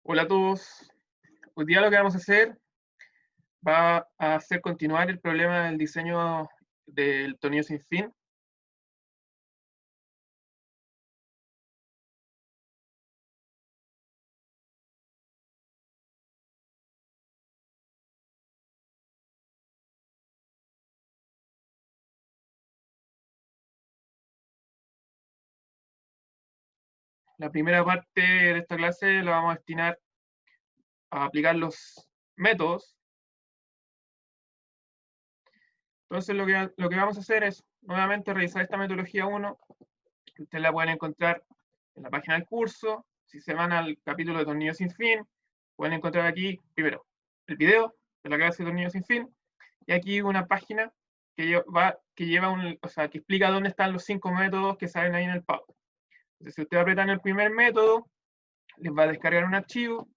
Hola a todos. Hoy día lo que vamos a hacer va a ser continuar el problema del diseño del tornillo sin fin. La primera parte de esta clase la vamos a destinar a aplicar los métodos. Entonces lo que vamos a hacer es nuevamente revisar esta metodología 1, que ustedes la pueden encontrar en la página del curso. Si se van al capítulo de tornillo sin fin, pueden encontrar aquí primero el video de la clase de tornillo sin fin, y aquí una página que explica dónde están los 5 métodos que salen ahí en el PowerPoint. Entonces, si ustedes apretan el primer método, les va a descargar un archivo,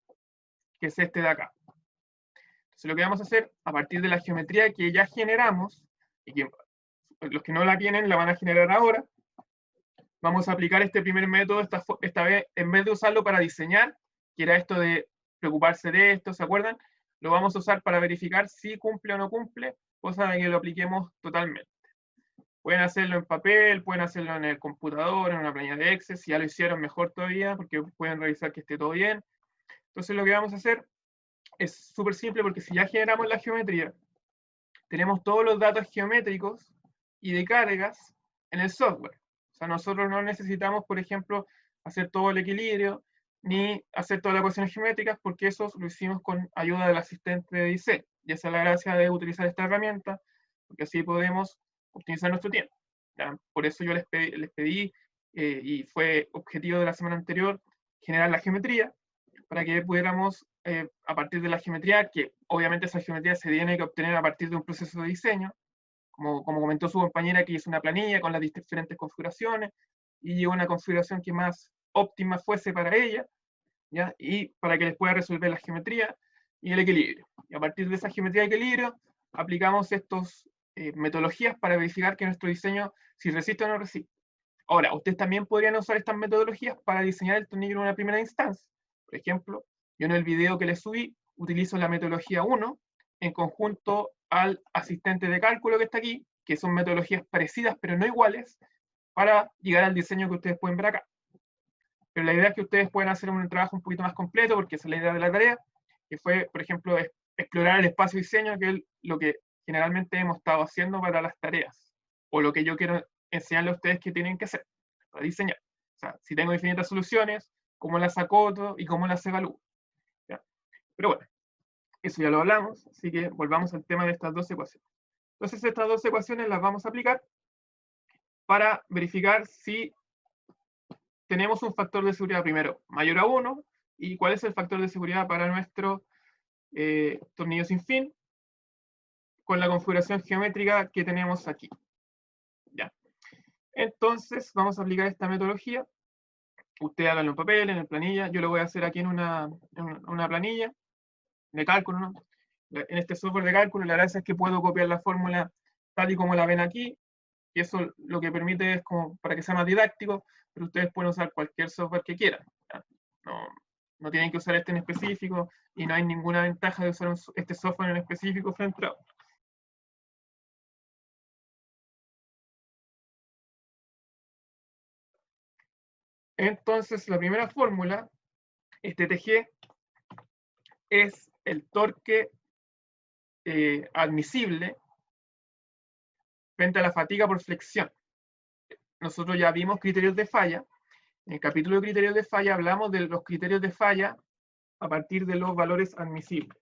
que es este de acá. Entonces, lo que vamos a hacer, a partir de la geometría que ya generamos, y que los que no la tienen la van a generar ahora, vamos a aplicar este primer método, esta vez, en vez de usarlo para diseñar, que era esto de preocuparse de esto, ¿se acuerdan? Lo vamos a usar para verificar si cumple o no cumple, cosa de que lo apliquemos totalmente. Pueden hacerlo en papel, pueden hacerlo en el computador, en una planilla de Excel, si ya lo hicieron mejor todavía, porque pueden revisar que esté todo bien. Entonces lo que vamos a hacer es súper simple, porque si ya generamos la geometría, tenemos todos los datos geométricos y de cargas en el software. O sea, nosotros no necesitamos, por ejemplo, hacer todo el equilibrio, ni hacer todas las ecuaciones geométricas, porque eso lo hicimos con ayuda del asistente de diseño. Y esa es la gracia de utilizar esta herramienta, porque así podemos optimizar nuestro tiempo. ¿Ya? Por eso yo les pedí y fue objetivo de la semana anterior, generar la geometría, para que pudiéramos, a partir de la geometría, que obviamente esa geometría se tiene que obtener a partir de un proceso de diseño, como comentó su compañera, que hizo una planilla con las diferentes configuraciones, y llegó a una configuración que más óptima fuese para ella, ¿ya? Y para que les pueda resolver la geometría y el equilibrio. Y a partir de esa geometría de equilibrio, aplicamos estas metodologías para verificar que nuestro diseño, si resiste o no resiste. Ahora, ustedes también podrían usar estas metodologías para diseñar el tornillo en una primera instancia. Por ejemplo, yo en el video que les subí utilizo la metodología 1 en conjunto al asistente de cálculo que está aquí, que son metodologías parecidas pero no iguales, para llegar al diseño que ustedes pueden ver acá. Pero la idea es que ustedes puedan hacer un trabajo un poquito más completo, porque esa es la idea de la tarea, que fue, por ejemplo, explorar el espacio diseño, que es lo que generalmente hemos estado haciendo para las tareas, o lo que yo quiero enseñarle a ustedes que tienen que hacer para diseñar. O sea, si tengo infinitas soluciones, cómo las acoto y cómo las evalúo. ¿Ya? Pero bueno, eso ya lo hablamos, así que volvamos al tema de estas dos ecuaciones. Entonces, estas dos ecuaciones las vamos a aplicar para verificar si tenemos un factor de seguridad primero mayor a 1, y cuál es el factor de seguridad para nuestro tornillo sin fin, con la configuración geométrica que tenemos aquí. Ya. Entonces, vamos a aplicar esta metodología. Ustedes háganlo en papel, en planilla. Yo lo voy a hacer aquí en una planilla de cálculo, ¿no? En este software de cálculo, la gracia es que puedo copiar la fórmula tal y como la ven aquí, y eso lo que permite es como para que sea más didáctico, pero ustedes pueden usar cualquier software que quieran. No, no tienen que usar este en específico, y no hay ninguna ventaja de usar este software en específico frente a otro. Entonces, la primera fórmula, este TG, es el torque admisible frente a la fatiga por flexión. Nosotros ya vimos criterios de falla. En el capítulo de criterios de falla hablamos de los criterios de falla a partir de los valores admisibles.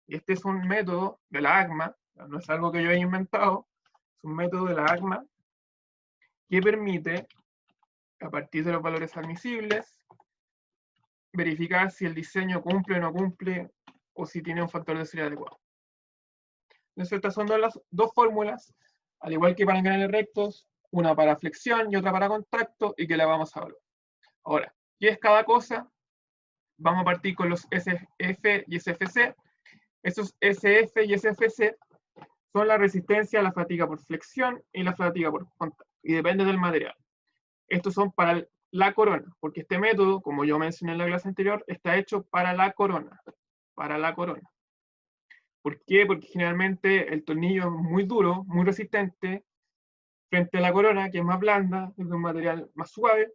Y este es un método de la ACMA, no es algo que yo haya inventado, es un método de la ACMA que permite, a partir de los valores admisibles, verificar si el diseño cumple o no cumple, o si tiene un factor de seguridad adecuado. Entonces, estas son las dos fórmulas, al igual que para canales rectos, una para flexión y otra para contacto, y que la vamos a evaluar. Ahora, ¿qué es cada cosa? Vamos a partir con los SF y SFC. Esos SF y SFC son la resistencia a la fatiga por flexión y la fatiga por contacto, y depende del material. Estos son para la corona, porque este método, como yo mencioné en la clase anterior, está hecho para la corona, para la corona. ¿Por qué? Porque generalmente el tornillo es muy duro, muy resistente, frente a la corona, que es más blanda, es de un material más suave,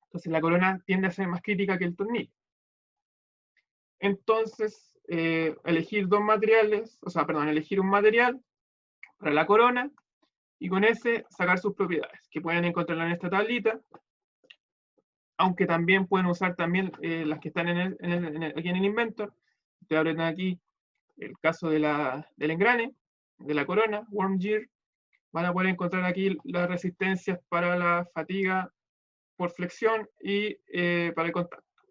entonces la corona tiende a ser más crítica que el tornillo. Entonces, elegir dos materiales, o sea, perdón, elegir un material para la corona y con ese sacar sus propiedades, que pueden encontrarla en esta tablita, aunque también pueden usar también las que están aquí en el Inventor. Ustedes abren aquí el caso del engrane, de la corona, Worm Gear, van a poder encontrar aquí las resistencias para la fatiga por flexión y para el contacto.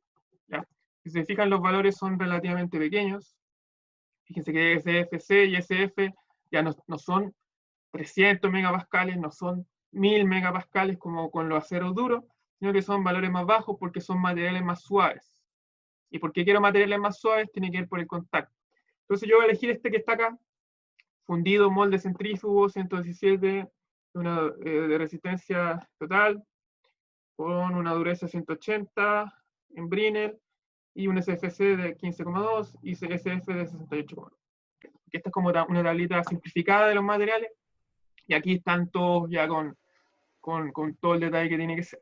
¿Ya? Si se fijan, los valores son relativamente pequeños. Fíjense que SFC y SF ya no son 300 megapascales, no son 1000 megapascales como con los aceros duros, sino que son valores más bajos porque son materiales más suaves. ¿Y por qué quiero materiales más suaves? Tiene que ver por el contacto. Entonces yo voy a elegir este que está acá, fundido, molde centrífugo, 117, de resistencia total, con una dureza 180 en Brinell, y un SFC de 15,2 y SF de 68,2. Esta es como una tablita simplificada de los materiales, y aquí están todos ya con todo el detalle que tiene que ser.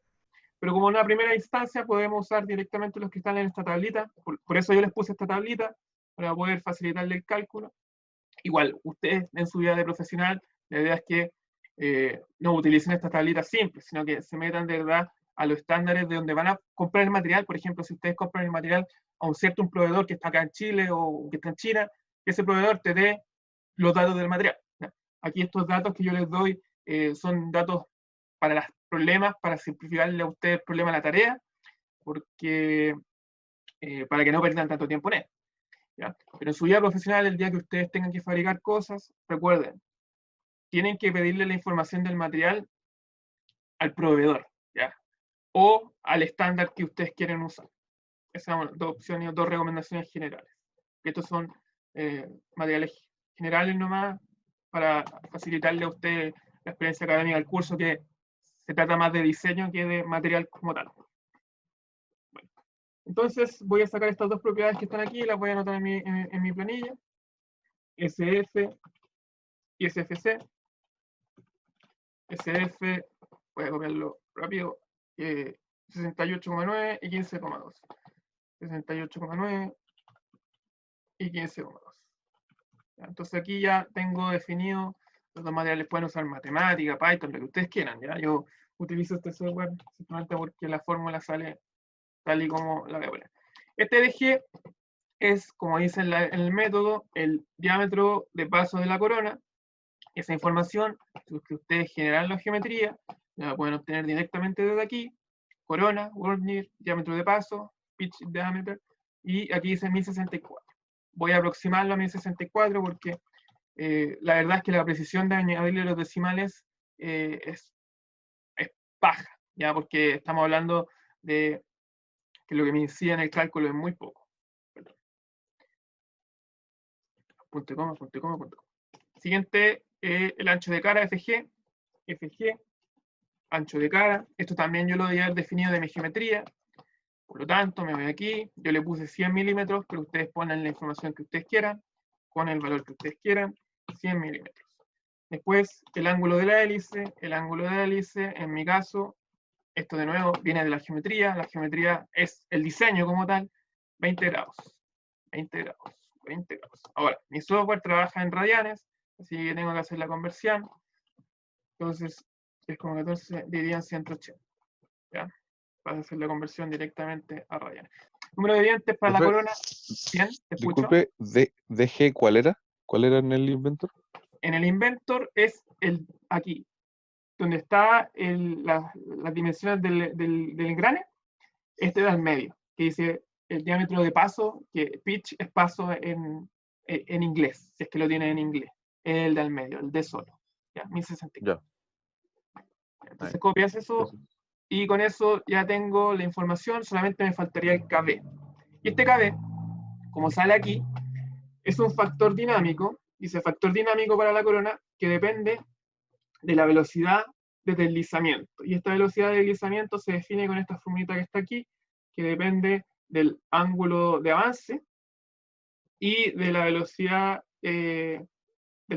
Pero como en una primera instancia podemos usar directamente los que están en esta tablita, por eso yo les puse esta tablita, para poder facilitarle el cálculo. Igual, ustedes en su vida de profesional, la idea es que no utilicen estas tablitas simples, sino que se metan de verdad a los estándares de donde van a comprar el material. Por ejemplo, si ustedes compran el material a un proveedor que está acá en Chile o que está en China, que ese proveedor te dé los datos del material. ¿Ya? Aquí estos datos que yo les doy son datos para los problemas, para simplificarle a ustedes el problema de la tarea, porque para que no pierdan tanto tiempo en él. ¿Ya? Pero en su vida profesional, el día que ustedes tengan que fabricar cosas, recuerden, tienen que pedirle la información del material al proveedor, ¿ya? O al estándar que ustedes quieren usar. Esas son dos opciones, dos recomendaciones generales. Estos son materiales generales nomás para facilitarle a usted la experiencia académica del curso, que se trata más de diseño que de material como tal. Bueno, entonces voy a sacar estas dos propiedades que están aquí, las voy a anotar en mi planilla. SF y SFC. SF, voy a copiarlo rápido, 68,9 y 15,2. 68,9 y 15,2. Entonces aquí ya tengo definido los dos materiales. Pueden usar matemática, Python, lo que ustedes quieran. ¿ya? Yo utilizo este software simplemente porque la fórmula sale tal y como la voy a poner. Este DG es, como dice en el método, el diámetro de paso de la corona. Esa información, que ustedes generan la geometría, la pueden obtener directamente desde aquí. Corona, Worm Gear, diámetro de paso, pitch diameter, y aquí dice 1064. Voy a aproximarlo a 1064 porque la verdad es que la precisión de añadirle los decimales es baja, ya porque estamos hablando de que lo que me incide en el cálculo es muy poco. Perdón. Punto y coma, punto y coma, punto y coma. Siguiente, el ancho de cara, FG, ancho de cara. Esto también yo lo voy a haber definido de mi geometría. Por lo tanto, me voy aquí, yo le puse 100 milímetros, pero ustedes ponen la información que ustedes quieran, con el valor que ustedes quieran, 100 milímetros. Después, el ángulo de la hélice, en mi caso, esto de nuevo viene de la geometría es el diseño como tal, 20 grados, 20 grados, 20 grados. Ahora, mi software trabaja en radianes, así que tengo que hacer la conversión, entonces es como 14 dividido en 180, ¿ya? Para hacer la conversión directamente a radianes. Número de dientes para la corona. Bien, te escucho. Disculpe, DG, ¿cuál era? ¿Cuál era en el Inventor? En el Inventor es aquí, donde está las dimensiones del engrane. Este da al medio, que dice el diámetro de paso, que pitch es paso en inglés, si es que lo tiene en inglés. El del medio, el de solo. Ya, 1064. Entonces copias eso. Y con eso ya tengo la información, solamente me faltaría el KB. Y este KB, como sale aquí, es un factor dinámico, dice factor dinámico para la corona, que depende de la velocidad de deslizamiento. Y esta velocidad de deslizamiento se define con esta formulita que está aquí, que depende del ángulo de avance y de la velocidad del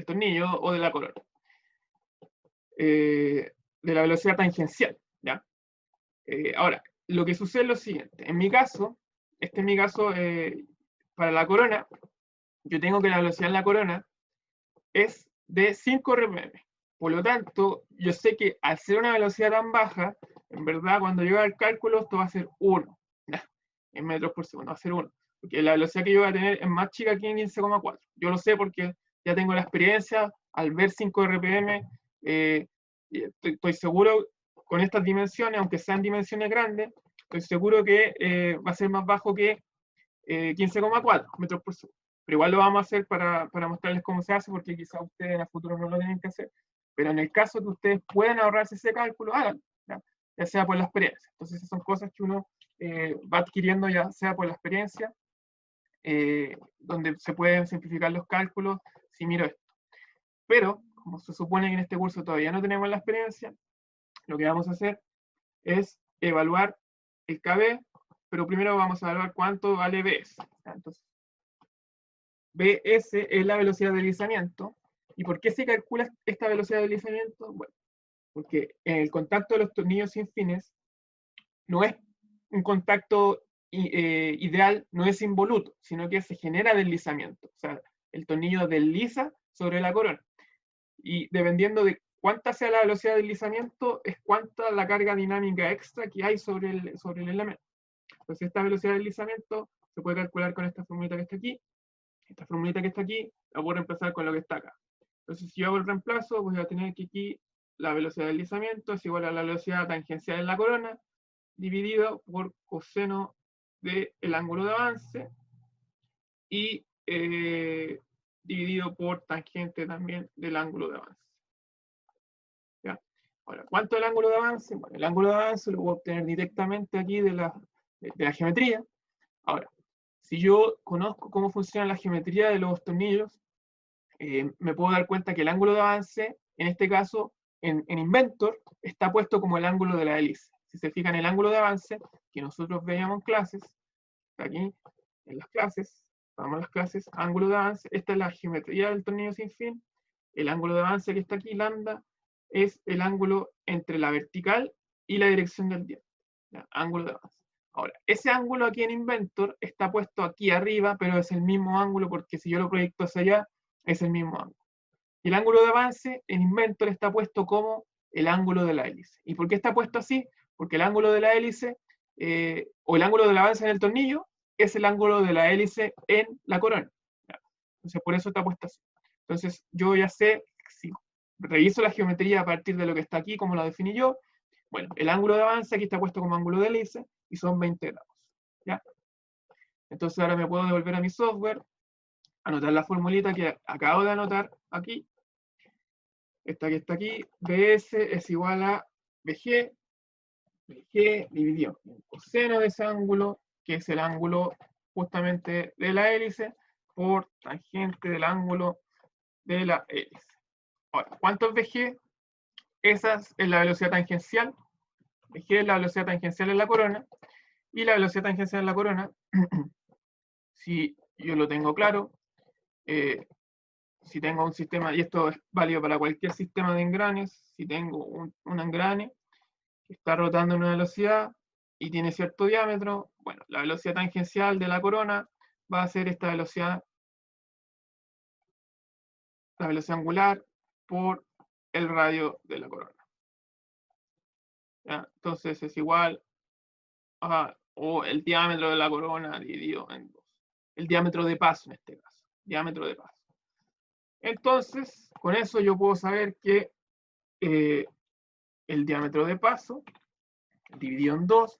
tornillo o de la corona. De la velocidad tangencial, ¿ya? Ahora, lo que sucede es lo siguiente. En mi caso, para la corona, yo tengo que la velocidad en la corona es de 5 RPM. Por lo tanto, yo sé que al ser una velocidad tan baja, en verdad, cuando yo haga el cálculo, esto va a ser 1. En metros por segundo, va a ser 1. Porque la velocidad que yo voy a tener es más chica que en 15,4. Yo lo sé porque ya tengo la experiencia, al ver 5 RPM, estoy seguro con estas dimensiones, aunque sean dimensiones grandes, estoy seguro que va a ser más bajo que 15,4 metros por segundo. Pero igual lo vamos a hacer para mostrarles cómo se hace, porque quizás ustedes en el futuro no lo tienen que hacer. Pero en el caso que ustedes puedan ahorrarse ese cálculo, háganlo, ya sea por la experiencia. Entonces, esas son cosas que uno va adquiriendo ya sea por la experiencia, donde se pueden simplificar los cálculos si miro esto. Pero, como se supone que en este curso todavía no tenemos la experiencia, lo que vamos a hacer es evaluar el KB, pero primero vamos a evaluar cuánto vale BS. Entonces, BS es la velocidad de deslizamiento. ¿Y por qué se calcula esta velocidad de deslizamiento? Bueno, porque el contacto de los tornillos sin fines no es un contacto ideal, no es involuto, sino que se genera deslizamiento. O sea, el tornillo desliza sobre la corona. Y dependiendo de cuánta sea la velocidad de deslizamiento, es cuánta la carga dinámica extra que hay sobre el elemento. Entonces, esta velocidad de deslizamiento se puede calcular con esta formulita que está aquí. Esta formulita que está aquí la puedo reemplazar con lo que está acá. Entonces, si yo hago el reemplazo, voy a tener que aquí la velocidad de deslizamiento es igual a la velocidad tangencial en la corona, dividido por coseno del ángulo de avance y dividido por tangente también del ángulo de avance. ¿Ya? Ahora, ¿cuánto es el ángulo de avance? Bueno, el ángulo de avance lo voy a obtener directamente aquí de la geometría. Ahora, si yo conozco cómo funciona la geometría de los tornillos, me puedo dar cuenta que el ángulo de avance, en este caso, en Inventor, está puesto como el ángulo de la hélice. Si se fijan, el ángulo de avance que nosotros veíamos en clases, aquí, en las clases, vamos a las clases, ángulo de avance, esta es la geometría del tornillo sin fin, el ángulo de avance que está aquí, lambda, es el ángulo entre la vertical y la dirección del diente, ángulo de avance. Ahora, ese ángulo aquí en Inventor está puesto aquí arriba, pero es el mismo ángulo porque si yo lo proyecto hacia allá, es el mismo ángulo. Y el ángulo de avance en Inventor está puesto como el ángulo de la hélice. ¿Y por qué está puesto así? Porque el ángulo de la hélice, o el ángulo del avance en el tornillo, es el ángulo de la hélice en la corona. Entonces, por eso está puesto así. Entonces, yo ya sé, si reviso la geometría a partir de lo que está aquí, como lo definí yo, bueno, el ángulo de avance aquí está puesto como ángulo de hélice y son 20 grados. ¿Ya? Entonces, ahora me puedo devolver a mi software, anotar la formulita que acabo de anotar aquí. Esta que está aquí, BS es igual a BG dividido el coseno de ese ángulo, que es el ángulo justamente de la hélice, por tangente del ángulo de la hélice. Ahora, ¿cuánto es BG? Esa es la velocidad tangencial. BG es la velocidad tangencial en la corona. Y la velocidad tangencial en la corona, si yo lo tengo claro, si tengo un sistema, y esto es válido para cualquier sistema de engranes, si tengo un engrane que está rotando en una velocidad y tiene cierto diámetro, bueno, la velocidad tangencial de la corona va a ser esta velocidad, la velocidad angular por el radio de la corona. ¿Ya? Entonces es igual a, o el diámetro de la corona dividido en 2. El diámetro de paso en este caso, diámetro de paso. Entonces, con eso yo puedo saber que el diámetro de paso dividido en 2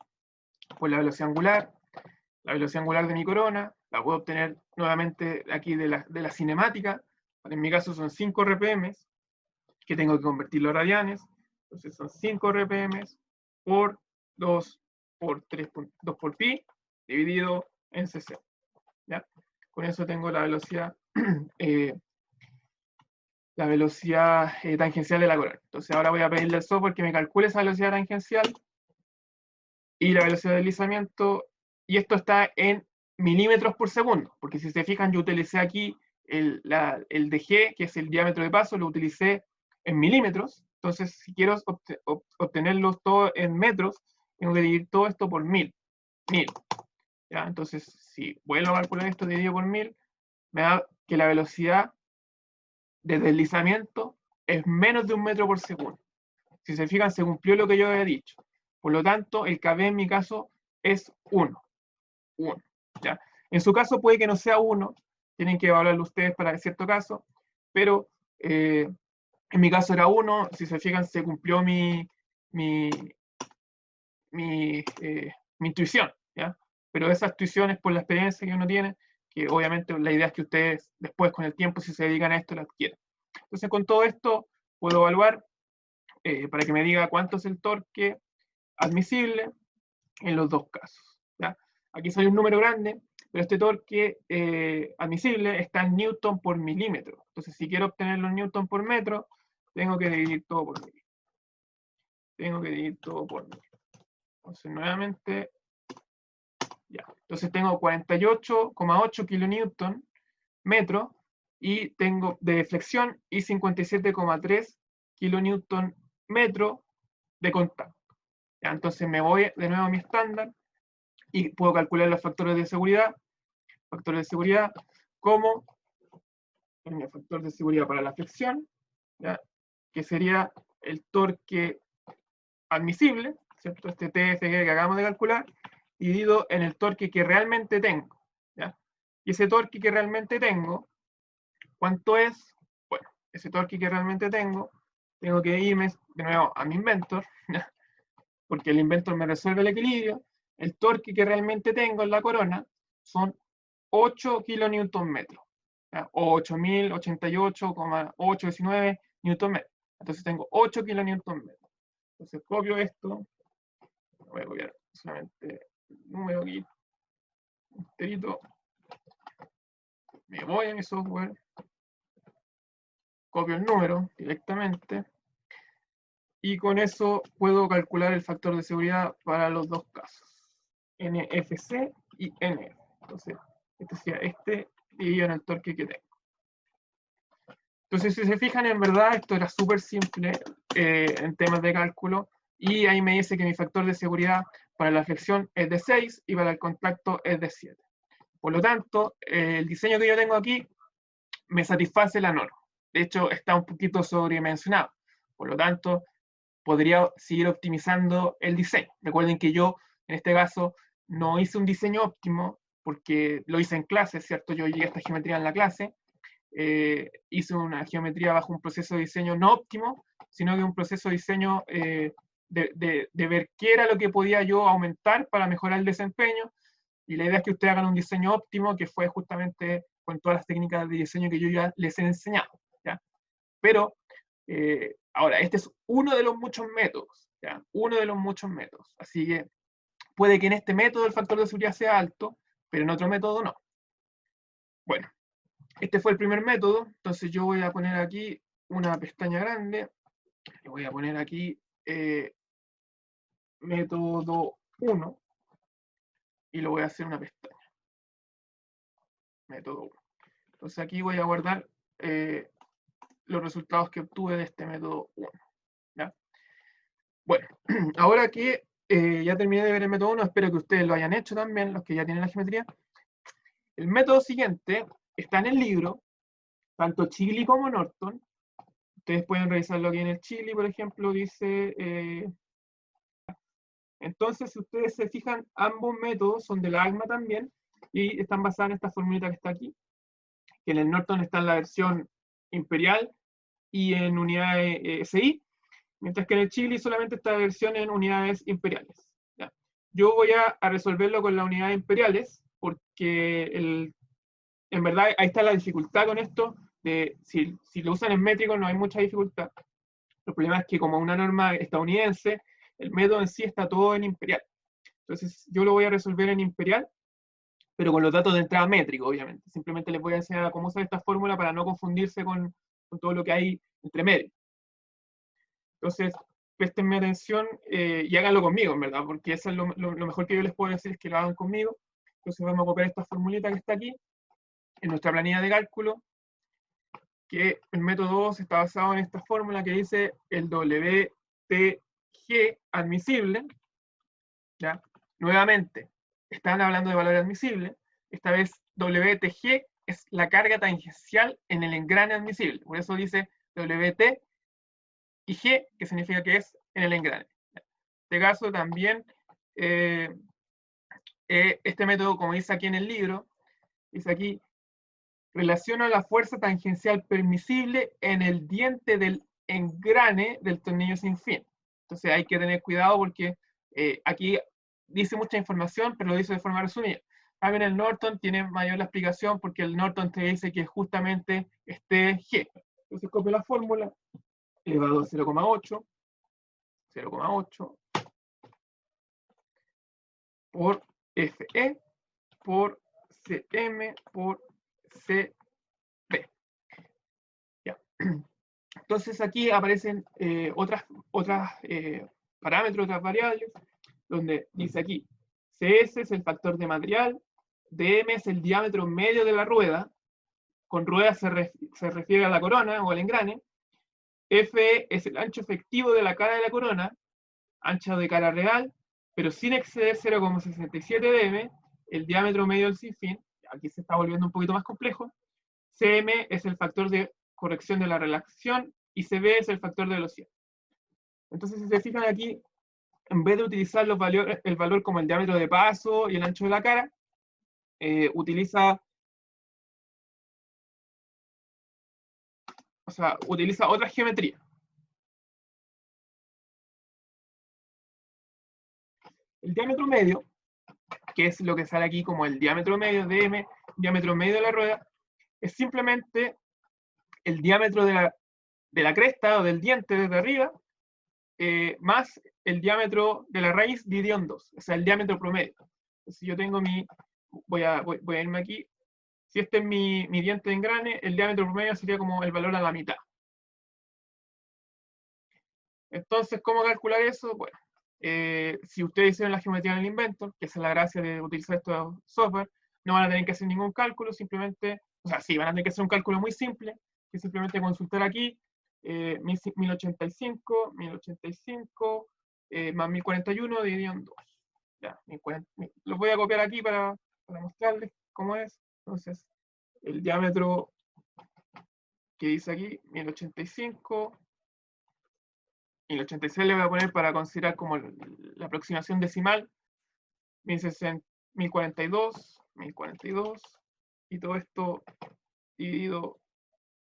por la velocidad angular de mi corona, la puedo obtener nuevamente aquí de la cinemática, en mi caso son 5 RPM, que tengo que convertirlo a radianes, entonces son 5 RPM por 2 por 3, 2 por pi, dividido en 60. ¿Ya? Con eso tengo la velocidad la velocidad tangencial de la corona. Entonces ahora voy a pedirle al software que me calcule esa velocidad tangencial y la velocidad de deslizamiento, y esto está en milímetros por segundo, porque si se fijan yo utilicé aquí el dg, que es el diámetro de paso, lo utilicé en milímetros. Entonces si quiero obtenerlos todos en metros, tengo que dividir todo esto por 1000. ¿Ya? Entonces si vuelvo a calcular esto dividido por 1000, me da que la velocidad de deslizamiento es menos de 1 metro por segundo. Si se fijan, se cumplió lo que yo había dicho. Por lo tanto, el KB en mi caso es 1. ¿Ya? En su caso puede que no sea 1, tienen que evaluarlo ustedes para cierto caso, pero en mi caso era 1, si se fijan, se cumplió mi intuición, ¿ya? Pero esas intuiciones por la experiencia que uno tiene, que obviamente la idea es que ustedes después con el tiempo, si se dedican a esto, la adquieran. Entonces con todo esto puedo evaluar para que me diga cuánto es el torque admisible en los dos casos, ¿ya? Aquí sale un número grande, pero este torque admisible está en newton por milímetro. Entonces si quiero obtenerlo en newton por metro, tengo que dividir todo por 1000. Entonces nuevamente, ya. Entonces tengo 48,8 kilonewton metro y tengo de deflexión y 57,3 kilonewton metro de contacto. ¿Ya? Entonces me voy de nuevo a mi estándar y puedo calcular los factores de seguridad. Factores de seguridad como el factor de seguridad para la flexión, ¿ya? Que sería el torque admisible, ¿cierto? Este TFG que acabamos de calcular, dividido en el torque que realmente tengo, ¿ya? Y ese torque que realmente tengo, ¿cuánto es? Bueno, ese torque que realmente tengo que irme de nuevo a mi inventor, ¿ya? Porque el inventor me resuelve el equilibrio. El torque que realmente tengo en la corona son 8 kilonewton metros, o 8088,819 newton metros. Entonces tengo 8 kilonewton metros. Entonces copio esto, voy a copiar solamente el número aquí, enterito, me voy a mi software, copio el número directamente, y con eso puedo calcular el factor de seguridad para los dos casos, NFC y NF. Entonces, este sería este dividido en el torque que tengo. Entonces, si se fijan, en verdad, esto era súper simple en temas de cálculo, y ahí me dice que mi factor de seguridad para la flexión es de 6 y para el contacto es de 7. Por lo tanto, el diseño que yo tengo aquí me satisface la norma. De hecho, está un poquito sobredimensionado. Por lo tanto, podría seguir optimizando el diseño. Recuerden que yo, en este caso, no hice un diseño óptimo porque lo hice en clase, ¿cierto? Yo llegué a esta geometría en la clase, hice una geometría bajo un proceso de diseño no óptimo, sino que un proceso de diseño de ver qué era lo que podía yo aumentar para mejorar el desempeño, y la idea es que ustedes hagan un diseño óptimo, que fue justamente con todas las técnicas de diseño que yo ya les he enseñado, ¿ya? Pero ahora, este es uno de los muchos métodos, ¿ya? Uno de los muchos métodos. Así que puede que en este método el factor de seguridad sea alto, pero en otro método no. Bueno, este fue el primer método, entonces yo voy a poner aquí una pestaña grande, le voy a poner aquí método 1, y lo voy a hacer una pestaña. Método 1. Entonces aquí voy a guardar los resultados que obtuve de este método 1. ¿Ya? Bueno, ahora que ya terminé de ver el método 1, espero que ustedes lo hayan hecho también, los que ya tienen la geometría. El método siguiente está en el libro, tanto Chili como Norton. Ustedes pueden revisarlo aquí en el Chili, por ejemplo, dice... entonces, si ustedes se fijan, ambos métodos son de la AGMA también, y están basados en esta formulita que está aquí, que en el Norton está en la versión imperial y en unidades SI, mientras que en el Chili solamente está la versión en unidades imperiales. ¿Ya? Yo voy a resolverlo con las unidades imperiales, porque en verdad ahí está la dificultad con esto, de si lo usan en métrico no hay mucha dificultad. El problema es que como una norma estadounidense, el método en sí está todo en imperial. Entonces yo lo voy a resolver en imperial, pero con los datos de entrada métrico, obviamente. Simplemente les voy a enseñar a cómo usar esta fórmula para no confundirse con con todo lo que hay entre medio. Entonces, préstenme atención y háganlo conmigo, en verdad, porque eso es lo mejor que yo les puedo decir, es que lo hagan conmigo. Entonces vamos a copiar esta formulita que está aquí, en nuestra planilla de cálculo, que el método 2 está basado en esta fórmula que dice el WTG admisible, ¿ya? Nuevamente, están hablando de valores admisibles, esta vez WTG es la carga tangencial en el engrane admisible, por eso dice WT y G, que significa que es en el engrane. En este caso también, este método, como dice aquí en el libro, dice aquí, relaciona la fuerza tangencial permisible en el diente del engrane del tornillo sin fin. Entonces hay que tener cuidado porque aquí dice mucha información, pero lo dice de forma resumida. También el Norton tiene mayor la explicación porque el Norton te dice que justamente este G. Entonces copio la fórmula, elevado a 0,8, 0,8 por FE por CM por CB. Ya. Entonces aquí aparecen otras parámetros, otras variables, donde dice aquí, CS es el factor de material, DM es el diámetro medio de la rueda, con rueda se refiere a la corona o al engrane, FE es el ancho efectivo de la cara de la corona, ancho de cara real, pero sin exceder 0,67 dm, el diámetro medio del sinfín, aquí se está volviendo un poquito más complejo, CM es el factor de corrección de la relación y CB es el factor de velocidad. Entonces, si se fijan aquí, en vez de utilizar el valor como el diámetro de paso y el ancho de la cara, utiliza otra geometría. El diámetro medio, que es lo que sale aquí como el diámetro medio de M, diámetro medio de la rueda, es simplemente el diámetro de la cresta o del diente desde arriba, más el diámetro de la raíz dividido en 2, o sea, el diámetro promedio. Entonces, si yo tengo voy a irme aquí, si este es mi diente de engrane, el diámetro promedio sería como el valor a la mitad. Entonces, ¿cómo calcular eso? Bueno, si ustedes hicieron la geometría en el Inventor, que esa es la gracia de utilizar estos software, no van a tener que hacer ningún cálculo, simplemente, o sea, sí, van a tener que hacer un cálculo muy simple, que simplemente consultar aquí, 1085 más 1041 dividido en 2. Ya, lo voy a copiar aquí para mostrarles cómo es. Entonces, el diámetro que dice aquí, 1085, 1086 le voy a poner para considerar como la aproximación decimal, 1042, 1042, y todo esto dividido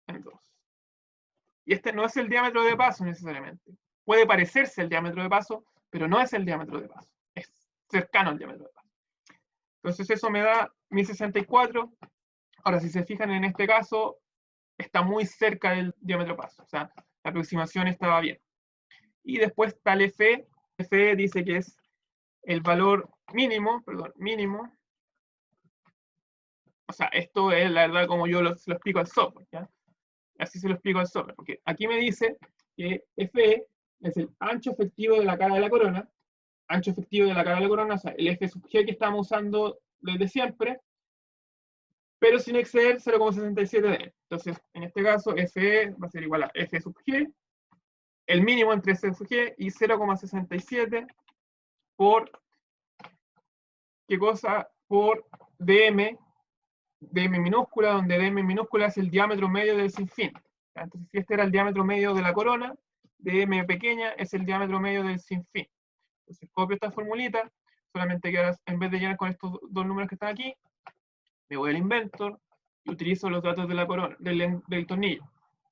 en 2. Y este no es el diámetro de paso necesariamente. Puede parecerse el diámetro de paso, pero no es el diámetro de paso. Es cercano al diámetro de paso. Entonces eso me da 1064. Ahora, si se fijan en este caso, está muy cerca del diámetro de paso. O sea, la aproximación estaba bien. Y después está el FE. FE dice que es el valor mínimo. O sea, esto es la verdad como yo se lo explico al software, ¿ya? Así se lo explico al software, porque aquí me dice que FE es el ancho efectivo de la cara de la corona, ancho efectivo de la cara de la corona, o sea, el F sub G que estamos usando desde siempre, pero sin exceder 0,67 dm. Entonces, en este caso, FE va a ser igual a F sub G, el mínimo entre F sub G y 0,67 por, ¿qué cosa? Por dm minúscula, donde dm minúscula es el diámetro medio del sinfín. Entonces, si este era el diámetro medio de la corona, dm pequeña es el diámetro medio del sinfín. Entonces, copio esta formulita, solamente que ahora, en vez de llenar con estos dos números que están aquí, me voy al Inventor y utilizo los datos de la corona, del tornillo.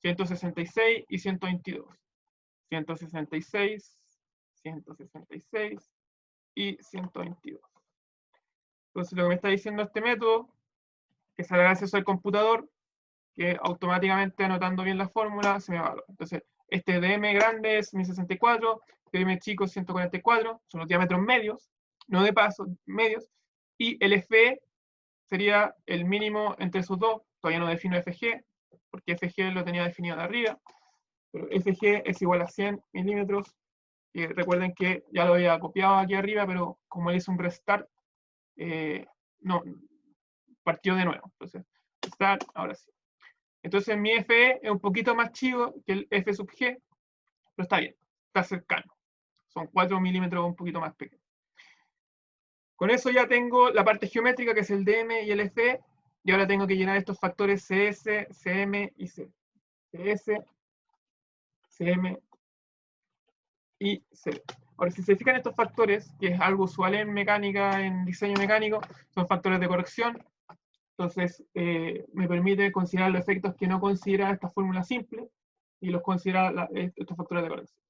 166 y 122. 166, 166 y 122. Entonces, lo que me está diciendo este método, que se le da acceso al computador, que automáticamente anotando bien la fórmula se me evalúa. Entonces, este DM grande es 1064, DM chico 144, son los diámetros medios, no de paso, medios, y el FE sería el mínimo entre esos dos, todavía no defino FG, porque FG lo tenía definido de arriba, pero FG es igual a 100 milímetros, y recuerden que ya lo había copiado aquí arriba, pero como le hice un restart, no, partió de nuevo. Entonces, restart, ahora sí. Entonces mi FE es un poquito más chivo que el F sub G, pero está bien, está cercano. Son 4 milímetros un poquito más pequeño. Con eso ya tengo la parte geométrica, que es el DM y el FE, y ahora tengo que llenar estos factores CS, CM y C. CS, CM y C. Ahora, si se fijan estos factores, que es algo usual en mecánica, en diseño mecánico, son factores de corrección. Entonces, me permite considerar los efectos que no considera esta fórmula simple y los considera estos factores de corrección.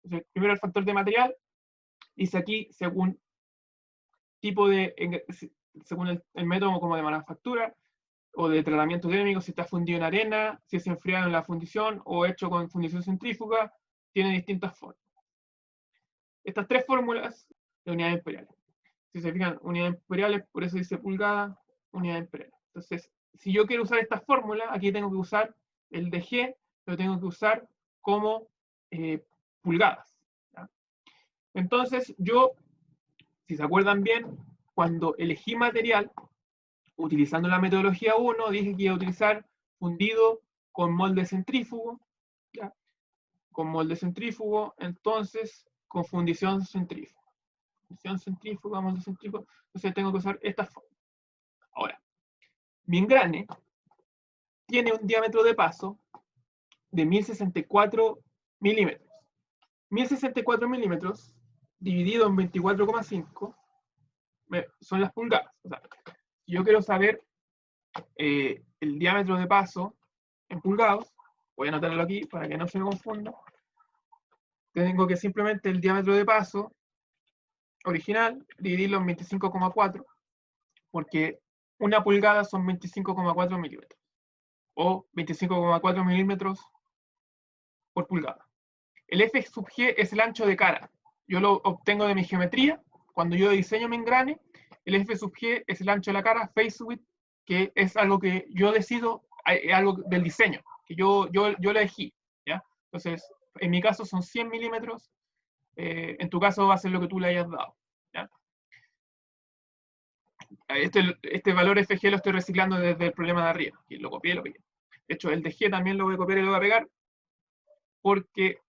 Entonces, primero el factor de material, dice aquí, según tipo de, según el método como de manufactura o de tratamiento térmico, si está fundido en arena, si es enfriado en la fundición o hecho con fundición centrífuga, tiene distintas formas. Estas tres fórmulas de unidades imperiales. Si se fijan, unidades imperiales, por eso dice pulgada, unidades imperiales. Entonces, si yo quiero usar esta fórmula, aquí tengo que usar el DG, lo tengo que usar como pulgadas. ¿Ya? Entonces, yo, si se acuerdan bien, cuando elegí material, utilizando la metodología 1, dije que iba a utilizar fundido con molde centrífugo, ¿ya? Con molde centrífugo, entonces, con fundición centrífuga. Fundición centrífuga, molde centrífugo, entonces tengo que usar esta forma. Ahora, mi engrane tiene un diámetro de paso de 1064 milímetros. 1064 milímetros dividido en 24,5 son las pulgadas. O sea, si yo quiero saber el diámetro de paso en pulgadas, voy a anotarlo aquí para que no se me confunda. Tengo que simplemente el diámetro de paso original dividirlo en 25,4, porque una pulgada son 25,4 milímetros, o 25,4 milímetros por pulgada. El F sub G es el ancho de cara. Yo lo obtengo de mi geometría. Cuando yo diseño mi engrane, el F sub G es el ancho de la cara, face width, que es algo que yo decido, algo del diseño, que yo lo elegí. ¿Ya? Entonces, en mi caso son 100 milímetros. En tu caso va a ser lo que tú le hayas dado. ¿Ya? Este valor FG lo estoy reciclando desde el problema de arriba. Y lo copié y lo pegué. De hecho, el DG también lo voy a copiar y lo voy a pegar, porque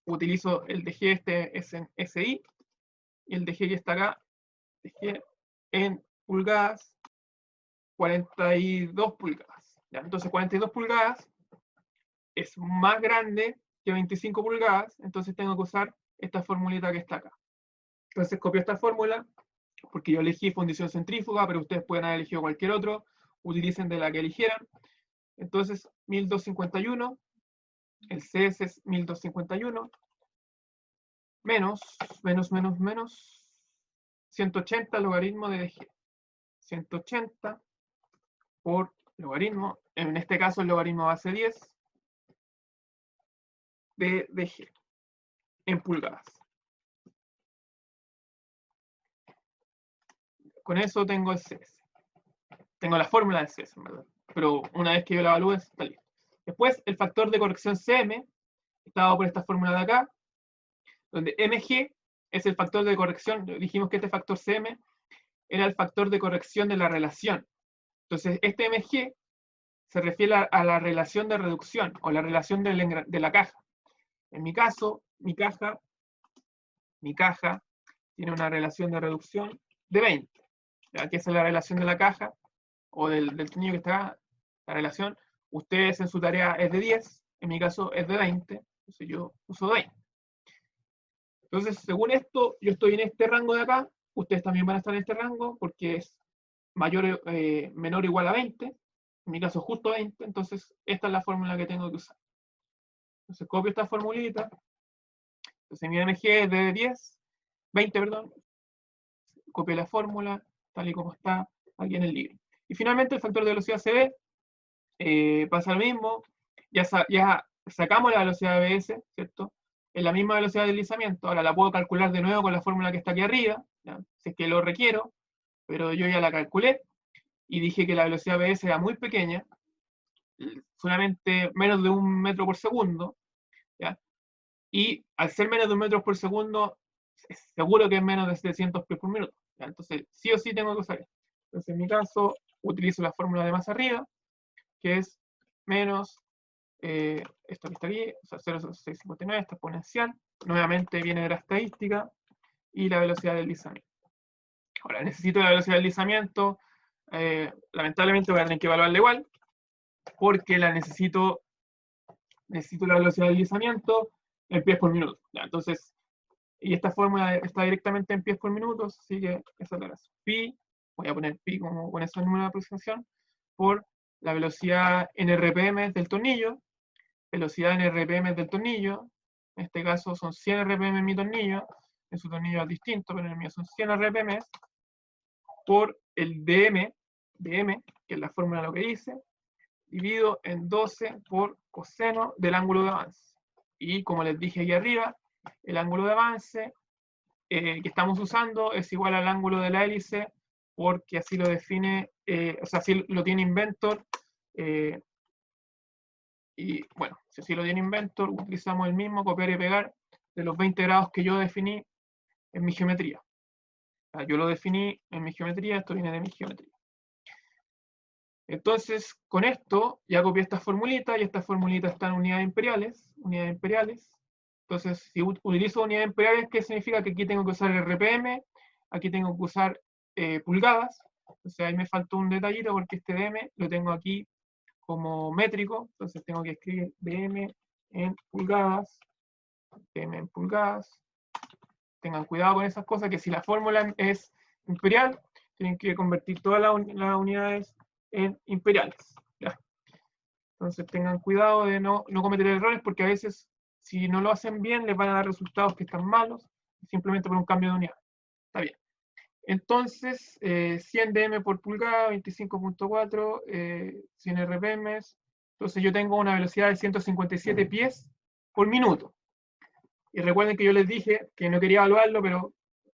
utilizo el DG este es en SI, y el DG que está acá, DG en pulgadas, 42 pulgadas. ¿Ya? Entonces 42 pulgadas es más grande que 25 pulgadas, entonces tengo que usar esta formulita que está acá. Entonces copio esta fórmula, porque yo elegí fundición centrífuga, pero ustedes pueden haber elegido cualquier otro, utilicen de la que eligieran. Entonces 1251, el CS es 1251, menos 180 logaritmo de DG. 180 por logaritmo, en este caso el logaritmo base 10 de DG en pulgadas. Con eso tengo el CS. Tengo la fórmula del CS, en verdad. Pero una vez que yo la evalúe, está listo. Después, el factor de corrección CM, está dado por esta fórmula de acá, donde MG es el factor de corrección. Dijimos que este factor CM era el factor de corrección de la relación. Entonces, este MG se refiere a la relación de reducción, o la relación de la caja. En mi caso, mi caja tiene una relación de reducción de 20. ¿Ya? Que esa es la relación de la caja, o del tornillo que está acá, la relación. Ustedes en su tarea es de 10, en mi caso es de 20, entonces yo uso 20. Entonces, según esto, yo estoy en este rango de acá, ustedes también van a estar en este rango, porque es menor o igual a 20, en mi caso justo 20, entonces esta es la fórmula que tengo que usar. Entonces copio esta formulita, entonces mi MG es de 20, perdón, copio la fórmula, tal y como está aquí en el libro. Y finalmente el factor de velocidad CB, pasa lo mismo, ya sacamos la velocidad de BS, ¿cierto? Es la misma velocidad de deslizamiento, ahora la puedo calcular de nuevo con la fórmula que está aquí arriba, ¿ya? Si es que lo requiero, pero yo ya la calculé, y dije que la velocidad BS era muy pequeña, solamente menos de 1 metro por segundo, ¿ya? Y al ser menos de 1 metro por segundo, es seguro que es menos de 700 pies por minuto, ¿ya? Entonces, sí o sí tengo que usar esto. Entonces, en mi caso, utilizo la fórmula de más arriba, que es menos esto que está aquí, o sea, 0,659, esta exponencial, nuevamente viene de la estadística, y la velocidad del deslizamiento. Ahora, necesito la velocidad del deslizamiento, lamentablemente voy a tener que evaluarla igual, porque necesito la velocidad del deslizamiento en pies por minuto. ¿Ya? Entonces, y esta fórmula está directamente en pies por minuto, así que esa es la razón. Pi, voy a poner pi como con ese número de aproximación, por la velocidad en RPM del tornillo, velocidad en RPM del tornillo, en este caso son 100 RPM en mi tornillo, en su tornillo es distinto, pero en el mío son 100 RPM, por el dm, que es la fórmula de lo que dice, dividido en 12 por coseno del ángulo de avance. Y como les dije aquí arriba, el ángulo de avance que estamos usando es igual al ángulo de la hélice, porque así lo define, o sea, así lo tiene Inventor. Y bueno, si así lo tiene Inventor, utilizamos el mismo, copiar y pegar de los 20 grados que yo definí en mi geometría. Yo lo definí en mi geometría, esto viene de mi geometría. Entonces, con esto ya copié esta formulita, y esta formulita está en unidades imperiales. Entonces, si utilizo unidades imperiales, ¿qué significa? Que aquí tengo que usar RPM, aquí tengo que usar pulgadas. O sea, ahí me faltó un detallito porque este dm lo tengo aquí como métrico, entonces tengo que escribir dm en pulgadas, Tengan cuidado con esas cosas, que si la fórmula es imperial, tienen que convertir todas las unidades en imperiales. ¿Ya? Entonces tengan cuidado de no cometer errores, porque a veces, si no lo hacen bien, les van a dar resultados que están malos, simplemente por un cambio de unidad. Está bien. Entonces, 100 dm por pulgada, 25.4, 100 RPM. Entonces yo tengo una velocidad de 157 pies por minuto. Y recuerden que yo les dije que no quería evaluarlo, pero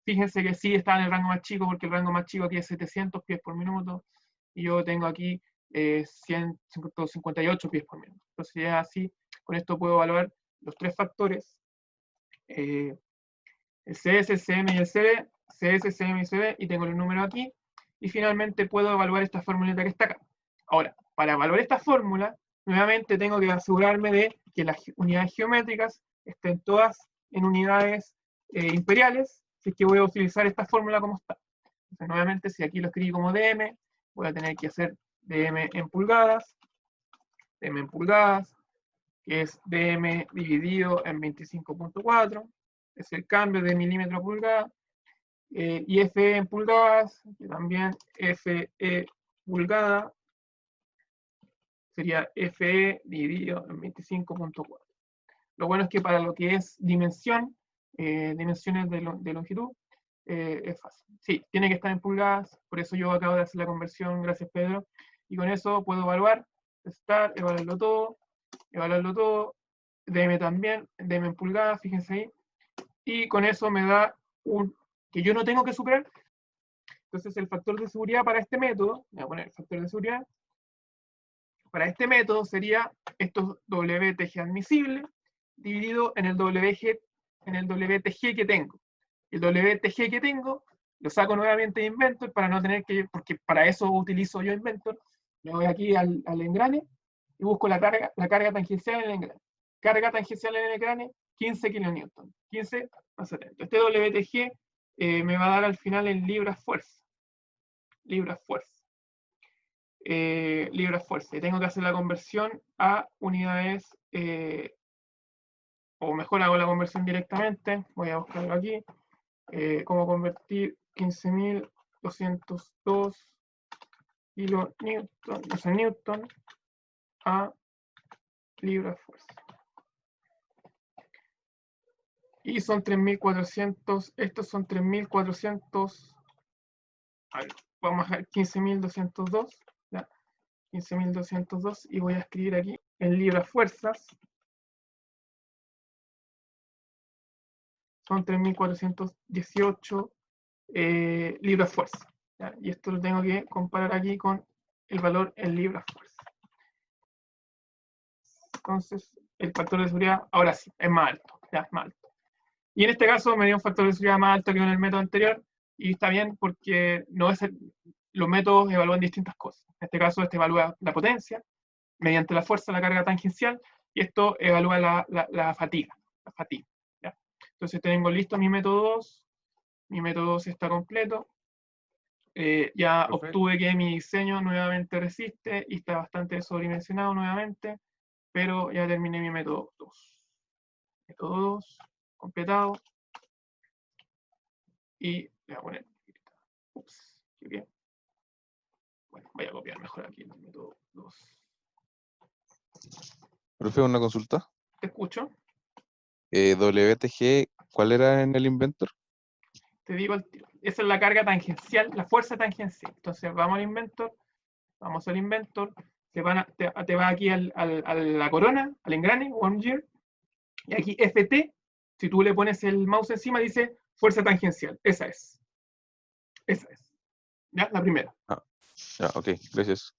fíjense que sí está en el rango más chico, porque el rango más chico aquí es 700 pies por minuto, y yo tengo aquí 158 pies por minuto. Entonces ya así, con esto puedo evaluar los tres factores, el CS, el CM y el CB, CS, CM y CB, y tengo el número aquí, y finalmente puedo evaluar esta fórmula que está acá. Ahora, para evaluar esta fórmula, nuevamente tengo que asegurarme de que las unidades geométricas estén todas en unidades imperiales, si es que voy a utilizar esta fórmula como está. Entonces, nuevamente, si aquí lo escribí como dm, voy a tener que hacer dm en pulgadas, que es dm dividido en 25.4, es el cambio de milímetro a pulgada, y FE en pulgadas, que también FE pulgada, sería FE dividido en 25.4. Lo bueno es que para lo que es dimensiones de longitud, es fácil. Sí, tiene que estar en pulgadas, por eso yo acabo de hacer la conversión, gracias Pedro, y con eso puedo evaluar, evaluarlo todo, dm también, dm en pulgadas, fíjense ahí, y con eso me da un que yo no tengo que superar. Entonces el factor de seguridad para este método, voy a poner el factor de seguridad, para este método sería esto WTG admisible dividido en el WTG que tengo. El WTG que tengo lo saco nuevamente de Inventor para no tener que, porque para eso utilizo yo Inventor. Me voy aquí al engrane y busco la carga tangencial en el engrane. Carga tangencial en el engrane, 15 kN. 15 a 70. Este WTG me va a dar al final en libras-fuerza. Libras-fuerza. Libras-fuerza. Y tengo que hacer la conversión a unidades, o mejor hago la conversión directamente. Voy a buscarlo aquí. Cómo convertir 15.202 kilonewton a libras-fuerza. Y son 3.400, estos son 3.400, vamos a dejar 15.202, 15.202, y voy a escribir aquí en libras-fuerzas, son 3.418 libras-fuerza. Y esto lo tengo que comparar aquí con el valor en libras-fuerza. Entonces, el factor de seguridad, ahora sí, es más alto. Ya, es más alto. Y en este caso me dio un factor de seguridad más alto que en el método anterior, y está bien porque no es los métodos evalúan distintas cosas. En este caso, este evalúa la potencia mediante la fuerza, la carga tangencial, y esto evalúa la fatiga. ¿Ya? Entonces tengo listo mi método 2. Mi método 2 está completo. Ya Profe. obtuve que mi diseño nuevamente resiste y está bastante sobredimensionado nuevamente, pero ya terminé mi método 2. Método 2, completado. Y voy a poner, ups, qué bien. Bueno, voy a copiar mejor aquí el método 2. Profe, una consulta. ¿Te escucho? WTG, ¿cuál era en el inventor? Te digo el tiro. Esa es la carga tangencial, la fuerza tangencial. Entonces vamos al inventor, te va aquí a la corona, al engrane, one year, y aquí FT, si tú le pones el mouse encima, dice fuerza tangencial. Esa es. ¿Ya? La primera. Ya, ok, gracias.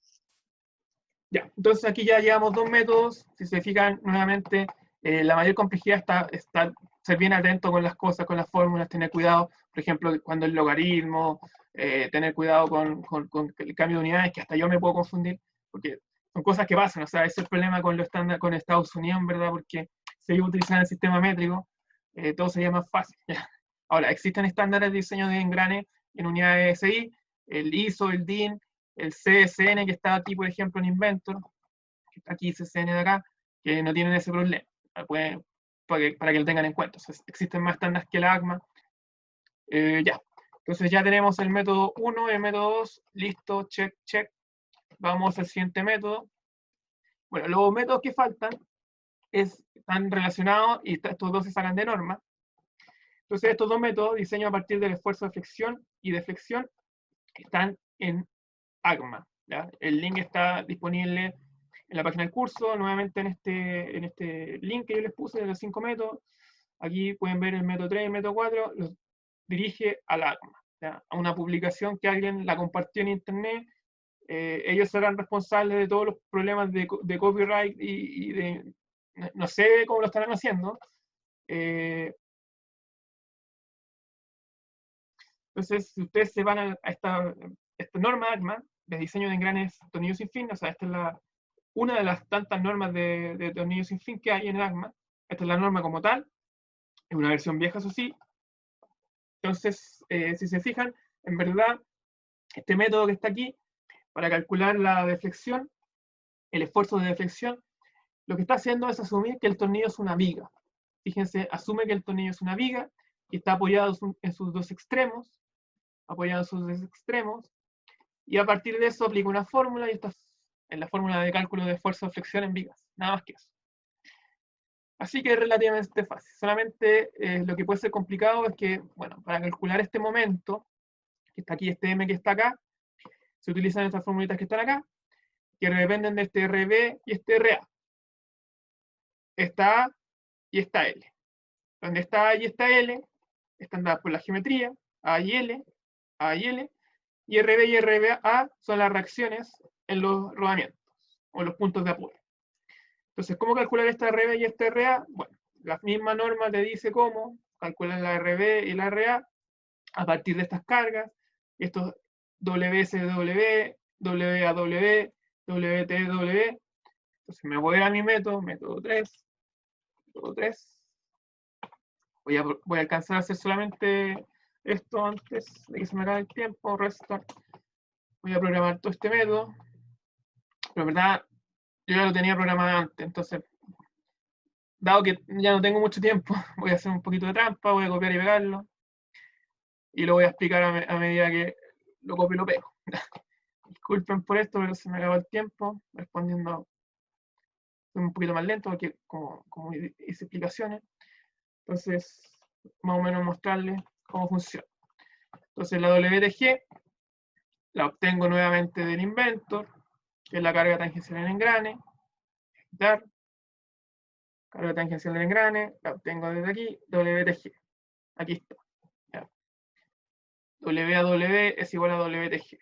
Ya, entonces aquí ya llevamos 2 métodos. Si se fijan, nuevamente, la mayor complejidad está ser bien atento con las cosas, con las fórmulas, tener cuidado, por ejemplo, cuando el logaritmo, tener cuidado con el cambio de unidades, que hasta yo me puedo confundir, porque son cosas que pasan. O sea, ese es el problema con lo estándar con Estados Unidos, ¿verdad? Porque si ellos utilizan el sistema métrico, todo sería más fácil. ¿Ya? Ahora, existen estándares de diseño de engrane en unidades SI, el ISO, el DIN, el CSN que está aquí, por ejemplo, en Inventor, que está aquí CSN de acá, que no tienen ese problema, para que lo tengan en cuenta. O sea, existen más estándares que el ACMA. Ya, entonces ya tenemos el método 1 y el método 2, listo, check, check. Vamos al siguiente método. Bueno, los métodos que faltan están relacionados y estos dos se sacan de norma. Entonces estos dos métodos, diseño a partir del esfuerzo de flexión y de flexión, están en ACMA. ¿Ya? El link está disponible en la página del curso, nuevamente en este link que yo les puse de los 5 métodos. Aquí pueden ver el método 3 y el método 4, los dirige al ACMA, ¿ya? A una publicación que alguien la compartió en internet. Ellos serán responsables de todos los problemas de copyright y de, no sé cómo lo estarán haciendo. Entonces, si ustedes se van a esta norma ACMA de diseño de engranes tornillos sin fin, o sea, esta es una de las tantas normas de tornillos sin fin que hay en el ACMA. Esta es la norma como tal, es una versión vieja, eso sí. Entonces, si se fijan, en verdad, este método que está aquí, para calcular la deflexión, el esfuerzo de deflexión, lo que está haciendo es asumir que el tornillo es una viga. Fíjense, asume que el tornillo es una viga y está apoyado en sus dos extremos, y a partir de eso aplica una fórmula y está en la fórmula de cálculo de esfuerzo de flexión en vigas, nada más que eso. Así que es relativamente fácil. Solamente lo que puede ser complicado es que, bueno, para calcular este momento, que está aquí, este M que está acá, se utilizan estas formulitas que están acá, que dependen de este RB y este RA. Esta A y esta L. Donde está A y esta L están dadas por la geometría, A y L, y RB y RBA son las reacciones en los rodamientos, o los puntos de apoyo. Entonces, ¿cómo calcular esta RB y esta RA? Bueno, la misma norma te dice cómo calcular la RB y la RA a partir de estas cargas, estos WSW, WAW, WTW. Entonces me voy a mi método 3, voy a alcanzar a hacer solamente esto antes de que se me acabe el tiempo, restart. Voy a programar todo este método, pero en verdad yo ya lo tenía programado antes, entonces, dado que ya no tengo mucho tiempo, voy a hacer un poquito de trampa, voy a copiar y pegarlo, y lo voy a explicar a medida que lo copio y lo pego. Disculpen por esto, pero se me acabó el tiempo, respondiendo un poquito más lento, porque como hice explicaciones, entonces, más o menos mostrarles cómo funciona. Entonces, la WTG la obtengo nuevamente del Inventor, que es la carga tangencial en engrane, quitar, carga tangencial del engrane, la obtengo desde aquí, WTG. Aquí está. ¿Ya? W a W es igual a WTG.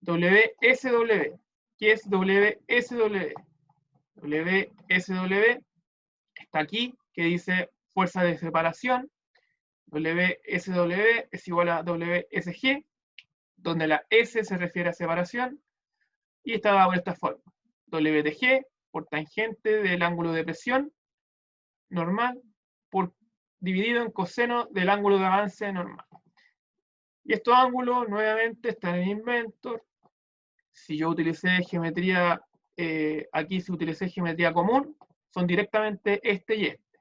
WSW. ¿Qué es WSW? WSW está aquí, que dice fuerza de separación. WSW es igual a WSG, donde la S se refiere a separación, y está dado de esta forma. WTG por tangente del ángulo de presión normal, dividido en coseno del ángulo de avance normal. Y estos ángulos, nuevamente, están en Inventor. Si yo utilicé geometría, aquí si utilicé geometría común, son directamente este y este.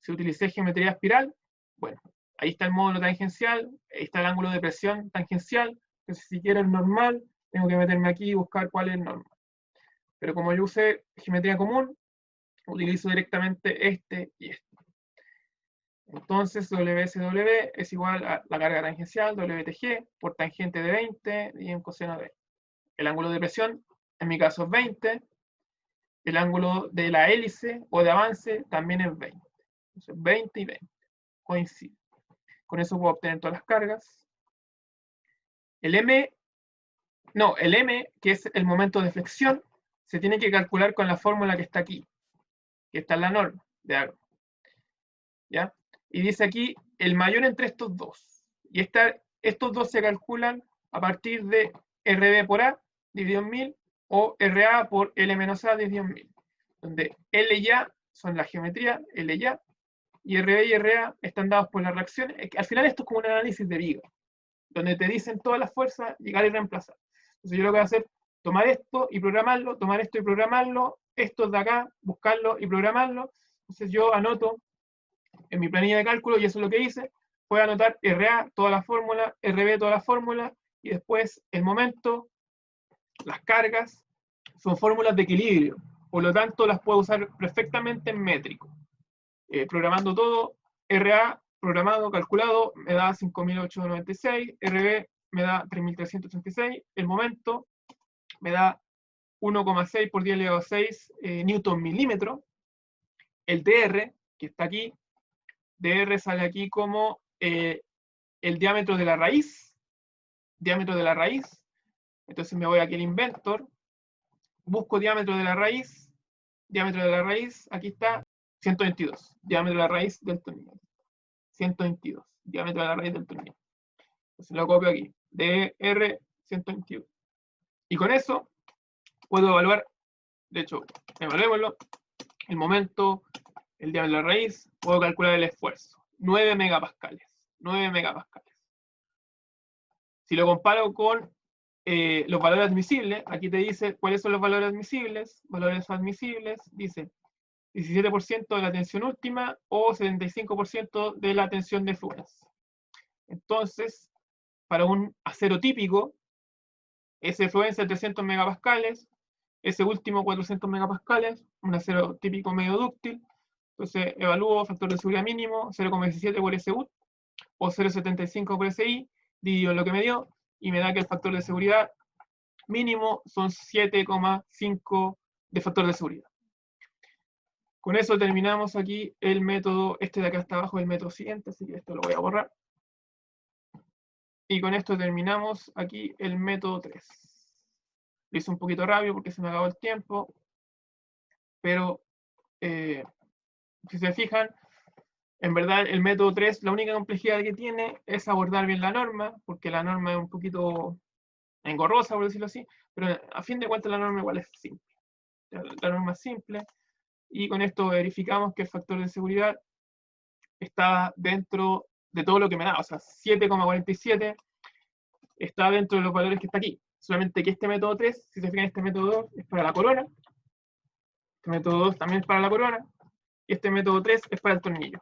Si utilicé geometría espiral, bueno, ahí está el módulo tangencial, ahí está el ángulo de presión tangencial, entonces si quiero el normal, tengo que meterme aquí y buscar cuál es el normal. Pero como yo usé geometría común, utilizo directamente este y este. Entonces WSW es igual a la carga tangencial, WTG, por tangente de 20 y en coseno de. El ángulo de presión, en mi caso es 20, el ángulo de la hélice o de avance también es 20. Entonces 20 y 20, coincide. Con eso puedo obtener todas las cargas. El M, que es el momento de flexión, se tiene que calcular con la fórmula que está aquí, que está en la norma de Agro. ¿Ya? Y dice aquí el mayor entre estos dos. Y estos dos se calculan a partir de RB por A dividido en 1000 o RA por L menos A dividido en 1000. Donde L y A son la geometría, L y A, y RB y RA están dados por las reacciones. Al final esto es como un análisis de Viga, donde te dicen todas las fuerzas, llegar y reemplazar. Entonces yo lo que voy a hacer, tomar esto y programarlo, tomar esto y programarlo, estos de acá, buscarlo y programarlo. Entonces yo anoto en mi planilla de cálculo, y eso es lo que hice, fue anotar RA, toda la fórmula, RB, toda la fórmula, y después el momento, las cargas, son fórmulas de equilibrio, por lo tanto las puedo usar perfectamente en métrico. Programando todo, RA programado, calculado, me da 5.896, RB me da 3.336, el momento me da 1,6 por 10 elevado a 6 newton milímetro, el DR, que está aquí, DR sale aquí como el diámetro de la raíz, entonces me voy aquí al Inventor, busco diámetro de la raíz, aquí está 122, diámetro de la raíz del tornillo, 122, diámetro de la raíz del tornillo. Entonces lo copio aquí, DR 122. Y con eso puedo evaluar, de hecho, evaluémoslo, el momento, el diámetro de la raíz, puedo calcular el esfuerzo, 9 megapascales. Si lo comparo con los valores admisibles, aquí te dice cuáles son los valores admisibles, dice 17% de la tensión última o 75% de la tensión de fluencia. Entonces, para un acero típico, ese fluencia 300 megapascales, ese último 400 megapascales, un acero típico medio dúctil, entonces evalúo factor de seguridad mínimo, 0,17 por SU o 0,75 por SI, divido en lo que me dio, y me da que el factor de seguridad mínimo son 7,5 de factor de seguridad. Con eso terminamos aquí el método, este de acá está abajo el método siguiente, así que esto lo voy a borrar. Y con esto terminamos aquí el método 3. Lo hice un poquito rápido porque se me acabó el tiempo, pero si se fijan, en verdad el método 3, la única complejidad que tiene es abordar bien la norma, porque la norma es un poquito engorrosa, por decirlo así, pero a fin de cuentas la norma igual es simple. La norma es simple, y con esto verificamos que el factor de seguridad está dentro de todo lo que me da, o sea, 7,47 está dentro de los valores que está aquí. Solamente que este método 3, si se fijan, este método 2 es para la corona, este método 2 también es para la corona, y este método 3 es para el tornillo.